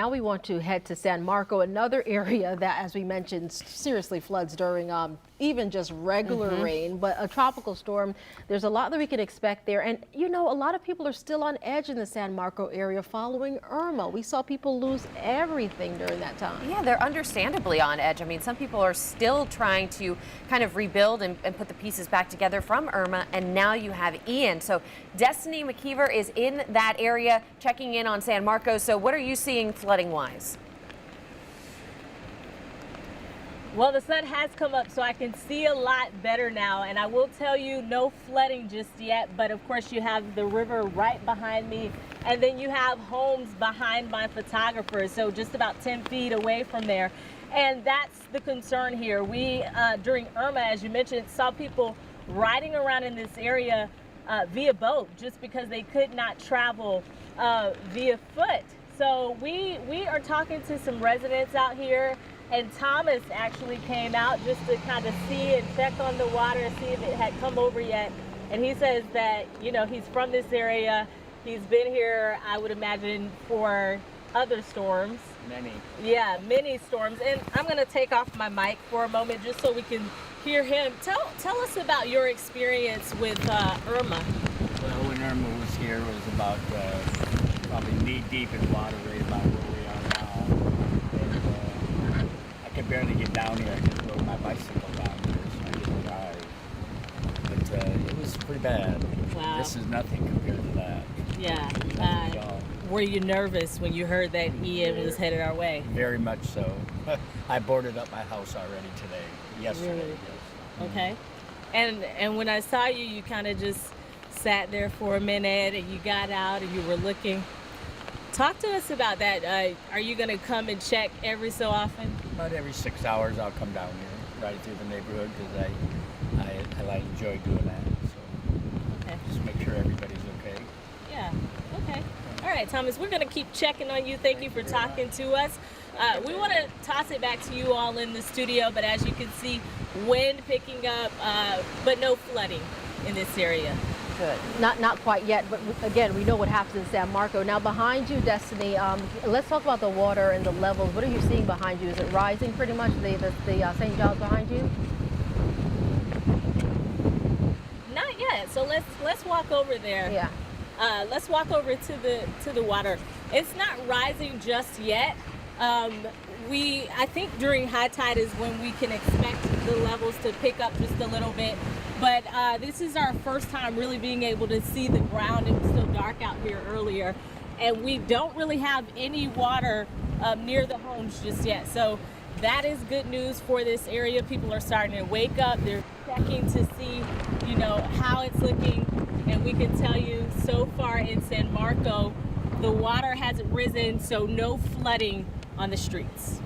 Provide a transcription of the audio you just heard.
Now we want to head to San Marco, another area that, as we mentioned, seriously floods during even just regular rain, but a tropical storm. There's a lot that we can expect there. And, you know, a lot of people are still on edge in the San Marco area following Irma. We saw people lose everything during that time. Yeah, they're understandably on edge. I mean, some people are still trying to kind of rebuild and put the pieces back together from Irma, and now you have Ian. So Destiny McKeever is in that area checking in on San Marco. So what are you seeing flooding wise? Well, the sun has come up, so I can see a lot better now. And I will tell you, no flooding just yet. But of course, you have the river right behind me. And then you have homes behind my photographer, so just about 10 feet away from there. And that's the concern here. We, during Irma, as you mentioned, saw people riding around in this area via boat just because they could not travel via foot. So we are talking to some residents out here, and Thomas actually came out just to kind of see and check on the water and see if it had come over yet. And he says that, you know, he's from this area. He's been here, I would imagine, for other storms. Many. Yeah, many storms. And I'm going to take off my mic for a moment just so we can hear him. Tell us about your experience with Irma. Well, when Irma was here, it was about probably knee deep in water, right about where we are now. And I could barely get down here. I just rode my bicycle down here, so I didn't drive. But it was pretty bad. Wow. This is nothing compared to that. Yeah. Nothing at all. Were you nervous when you heard that Ian was headed our way? Very much so. I boarded up my house already today. Yesterday. Really? Yes. Okay. And when I saw you, you kind of just sat there for a minute and you got out and you were looking. Talk to us about that. Are you going to come and check every so often? About every 6 hours I'll come down here, right through the neighborhood, because I enjoy doing that. So Okay. just make sure everybody's okay. Yeah. Okay. All right, Thomas, we're going to keep checking on you. Thank you for talking to us. We want to toss it back to you all in the studio, but as you can see, wind picking up, but no flooding in this area. Good. Not quite yet, but again, we know what happens in San Marco. Now behind you, Destiny, let's talk about the water and the levels. What are you seeing behind you? Is it rising pretty much, the St. John's behind you? Not yet. So let's walk over there. Yeah. Let's walk over to the water. It's not rising just yet. I think during high tide is when we can expect the levels to pick up just a little bit. But this is our first time really being able to see the ground. It was still dark out here earlier. And we don't really have any water near the homes just yet. So that is good news for this area. People are starting to wake up. They're checking to see, you know, how it's looking. And we can tell you so far in San Marco, the water hasn't risen, so no flooding on the streets.